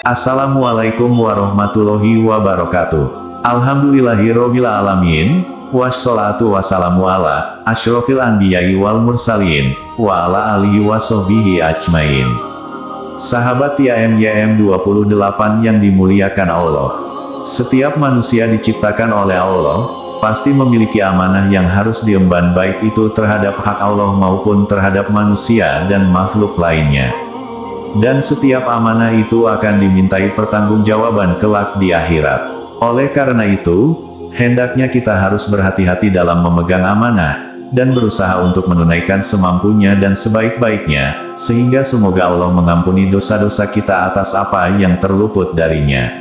Assalamualaikum warahmatullahi wabarakatuh. Alhamdulillahirobbil alamin. Wassalatu wassalamu ala asyrofil anbiya'i wal mursalin wa ala alihi wassohbihi ajmain. Sahabat YM 28 yang dimuliakan Allah. Setiap manusia diciptakan oleh Allah, pasti memiliki amanah yang harus diemban, baik itu terhadap hak Allah maupun terhadap manusia dan makhluk lainnya. Dan setiap amanah itu akan dimintai pertanggungjawaban kelak di akhirat. Oleh karena itu, hendaknya kita harus berhati-hati dalam memegang amanah, dan berusaha untuk menunaikan semampunya dan sebaik-baiknya, sehingga semoga Allah mengampuni dosa-dosa kita atas apa yang terluput darinya.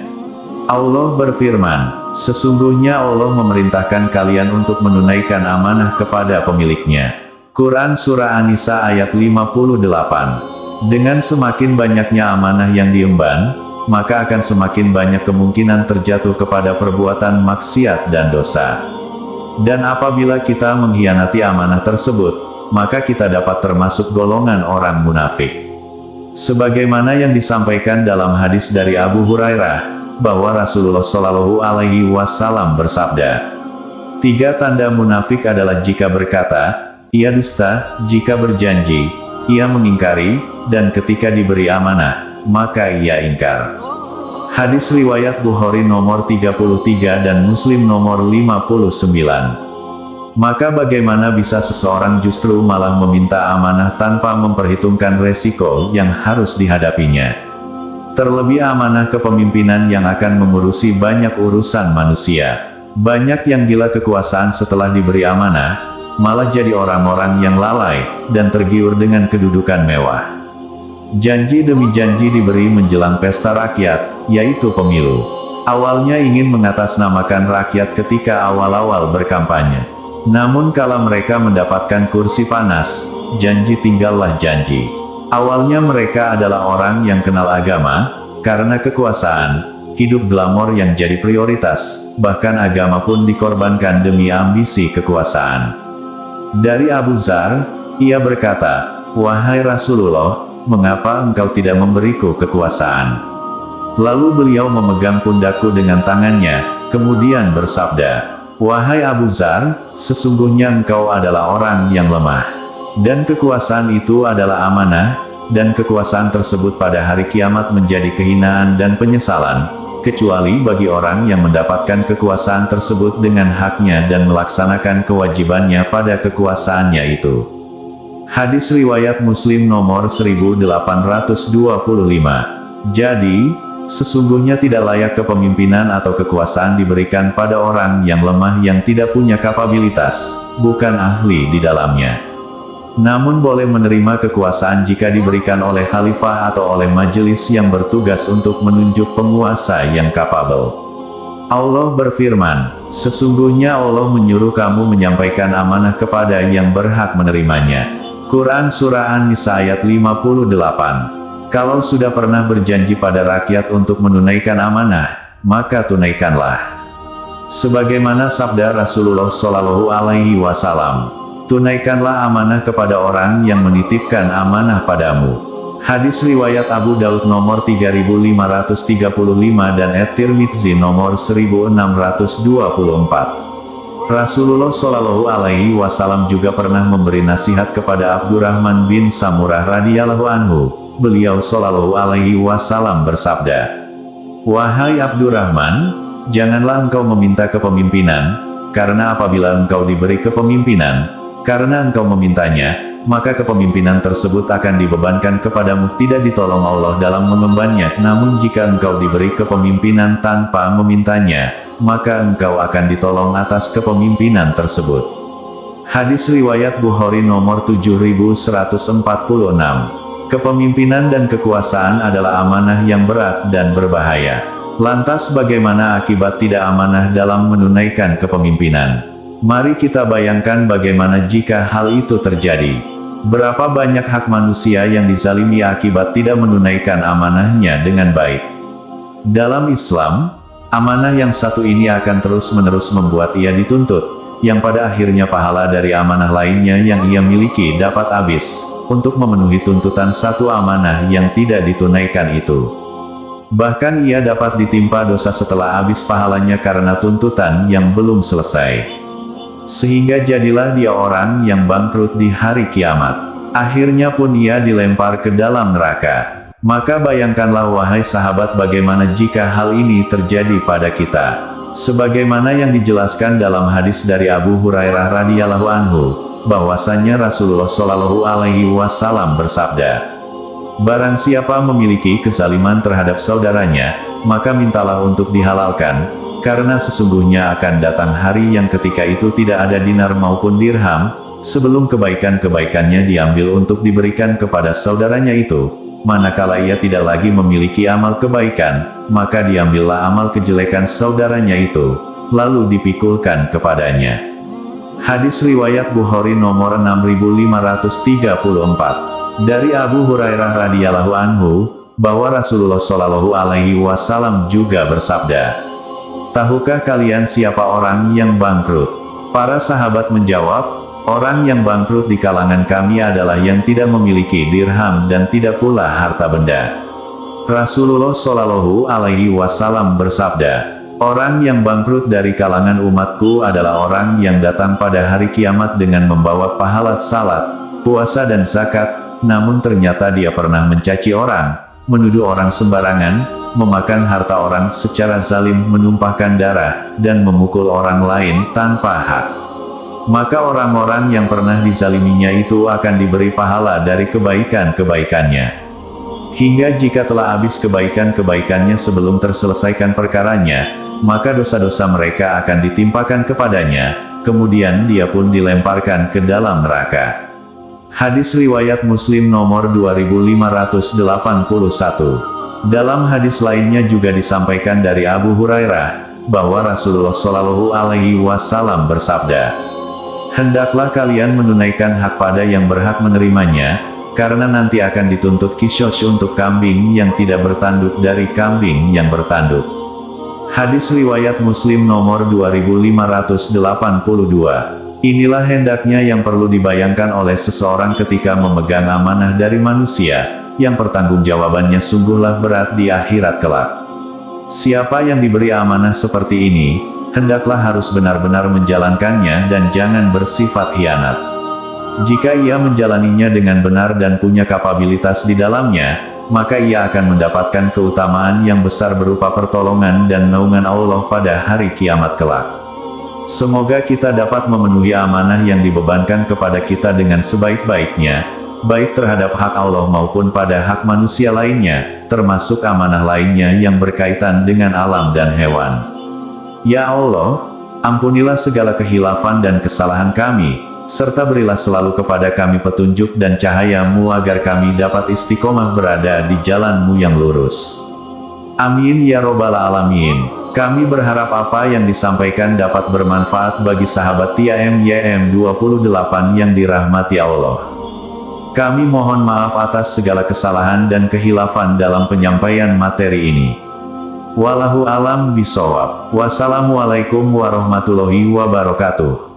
Allah berfirman, sesungguhnya Allah memerintahkan kalian untuk menunaikan amanah kepada pemiliknya. Quran Surah An-Nisa ayat 58. Dengan semakin banyaknya amanah yang diemban, maka akan semakin banyak kemungkinan terjatuh kepada perbuatan maksiat dan dosa. Dan apabila kita mengkhianati amanah tersebut, maka kita dapat termasuk golongan orang munafik. Sebagaimana yang disampaikan dalam hadis dari Abu Hurairah, bahwa Rasulullah Shallallahu Alaihi Wasallam bersabda, 3 tanda munafik adalah jika berkata, ia dusta, jika berjanji, ia mengingkari, dan ketika diberi amanah, maka ia ingkar. Hadis riwayat Bukhari nomor 33 dan Muslim nomor 59. Maka bagaimana bisa seseorang justru malah meminta amanah tanpa memperhitungkan resiko yang harus dihadapinya? Terlebih amanah kepemimpinan yang akan mengurusi banyak urusan manusia. Banyak yang gila kekuasaan setelah diberi amanah, malah jadi orang-orang yang lalai, dan tergiur dengan kedudukan mewah. Janji demi janji diberi menjelang pesta rakyat, yaitu pemilu. Awalnya ingin mengatasnamakan rakyat ketika awal-awal berkampanye. Namun kala mereka mendapatkan kursi panas, janji tinggallah janji. Awalnya mereka adalah orang yang kenal agama, karena kekuasaan, hidup glamor yang jadi prioritas, bahkan agama pun dikorbankan demi ambisi kekuasaan. Dari Abu Dzar, ia berkata, wahai Rasulullah, mengapa engkau tidak memberiku kekuasaan? Lalu beliau memegang pundakku dengan tangannya, kemudian bersabda, wahai Abu Dzar, sesungguhnya engkau adalah orang yang lemah. Dan kekuasaan itu adalah amanah, dan kekuasaan tersebut pada hari kiamat menjadi kehinaan dan penyesalan, kecuali bagi orang yang mendapatkan kekuasaan tersebut dengan haknya dan melaksanakan kewajibannya pada kekuasaannya itu. Hadis riwayat Muslim nomor 1825. Jadi, sesungguhnya tidak layak kepemimpinan atau kekuasaan diberikan pada orang yang lemah yang tidak punya kapabilitas, bukan ahli di dalamnya. Namun boleh menerima kekuasaan jika diberikan oleh khalifah atau oleh majelis yang bertugas untuk menunjuk penguasa yang kapabel. Allah berfirman, sesungguhnya Allah menyuruh kamu menyampaikan amanah kepada yang berhak menerimanya. Quran Surah An-Nisa ayat 58. Kalau sudah pernah berjanji pada rakyat untuk menunaikan amanah, maka tunaikanlah. Sebagaimana sabda Rasulullah Shallallahu Alaihi Wasallam, tunaikanlah amanah kepada orang yang menitipkan amanah padamu. Hadis riwayat Abu Daud nomor 3535 dan At-Tirmidzi nomor 1624. Rasulullah Shallallahu Alaihi Wasallam juga pernah memberi nasihat kepada Abdurrahman bin Samurah radhiyallahu anhu. Beliau Shallallahu Alaihi Wasallam bersabda, wahai Abdurrahman, janganlah engkau meminta kepemimpinan, karena apabila engkau diberi kepemimpinan, karena engkau memintanya, maka kepemimpinan tersebut akan dibebankan kepadamu, tidak ditolong Allah dalam mengembannya. Namun jika engkau diberi kepemimpinan tanpa memintanya, maka engkau akan ditolong atas kepemimpinan tersebut. Hadis riwayat Bukhari nomor 7146. Kepemimpinan dan kekuasaan adalah amanah yang berat dan berbahaya. Lantas bagaimana akibat tidak amanah dalam menunaikan kepemimpinan? Mari kita bayangkan bagaimana jika hal itu terjadi. Berapa banyak hak manusia yang dizalimi akibat tidak menunaikan amanahnya dengan baik. Dalam Islam, amanah yang satu ini akan terus-menerus membuat ia dituntut, yang pada akhirnya pahala dari amanah lainnya yang ia miliki dapat habis, untuk memenuhi tuntutan satu amanah yang tidak ditunaikan itu. Bahkan ia dapat ditimpa dosa setelah habis pahalanya karena tuntutan yang belum selesai. Sehingga jadilah dia orang yang bangkrut di hari kiamat. Akhirnya pun ia dilempar ke dalam neraka. Maka bayangkanlah wahai sahabat bagaimana jika hal ini terjadi pada kita. Sebagaimana yang dijelaskan dalam hadis dari Abu Hurairah radhiyallahu anhu, bahwasannya Rasulullah Shallallahu alaihi wasallam bersabda, "Barang siapa memiliki kezaliman terhadap saudaranya, maka mintalah untuk dihalalkan, karena sesungguhnya akan datang hari yang ketika itu tidak ada dinar maupun dirham, sebelum kebaikan-kebaikannya diambil untuk diberikan kepada saudaranya itu, manakala ia tidak lagi memiliki amal kebaikan, maka diambillah amal kejelekan saudaranya itu, lalu dipikulkan kepadanya." Hadis riwayat Bukhari nomor 6534. Dari Abu Hurairah radhiyallahu anhu, bahwa Rasulullah Shallallahu alaihi wasallam juga bersabda, "Tahukah kalian siapa orang yang bangkrut?" Para sahabat menjawab, "Orang yang bangkrut di kalangan kami adalah yang tidak memiliki dirham dan tidak pula harta benda." Rasulullah Shallallahu alaihi wasallam bersabda, "Orang yang bangkrut dari kalangan umatku adalah orang yang datang pada hari kiamat dengan membawa pahala salat, puasa dan zakat, namun ternyata dia pernah mencaci orang, menuduh orang sembarangan, memakan harta orang secara zalim, menumpahkan darah, dan memukul orang lain tanpa hak. Maka orang-orang yang pernah dizaliminya itu akan diberi pahala dari kebaikan-kebaikannya. Hingga jika telah habis kebaikan-kebaikannya sebelum terselesaikan perkaranya, maka dosa-dosa mereka akan ditimpakan kepadanya, kemudian dia pun dilemparkan ke dalam neraka." Hadis riwayat Muslim nomor 2581. Dalam hadis lainnya juga disampaikan dari Abu Hurairah, bahwa Rasulullah Shallallahu alaihi wasallam bersabda, "Hendaklah kalian menunaikan hak pada yang berhak menerimanya, karena nanti akan dituntut qisas untuk kambing yang tidak bertanduk dari kambing yang bertanduk." Hadis riwayat Muslim nomor 2582. Inilah hendaknya yang perlu dibayangkan oleh seseorang ketika memegang amanah dari manusia, yang pertanggungjawabannya sungguhlah berat di akhirat kelak. Siapa yang diberi amanah seperti ini, hendaklah harus benar-benar menjalankannya dan jangan bersifat khianat. Jika ia menjalaninya dengan benar dan punya kapabilitas di dalamnya, maka ia akan mendapatkan keutamaan yang besar berupa pertolongan dan naungan Allah pada hari kiamat kelak. Semoga kita dapat memenuhi amanah yang dibebankan kepada kita dengan sebaik-baiknya, baik terhadap hak Allah maupun pada hak manusia lainnya, termasuk amanah lainnya yang berkaitan dengan alam dan hewan. Ya Allah, ampunilah segala kehilafan dan kesalahan kami, serta berilah selalu kepada kami petunjuk dan cahaya-Mu agar kami dapat istiqomah berada di jalan-Mu yang lurus. Amin ya robbal alamin. Kami berharap apa yang disampaikan dapat bermanfaat bagi sahabat TIAM 28 yang dirahmati Allah. Kami mohon maaf atas segala kesalahan dan kehilafan dalam penyampaian materi ini. Wallahu alam bishawab. Wassalamualaikum warahmatullahi wabarakatuh.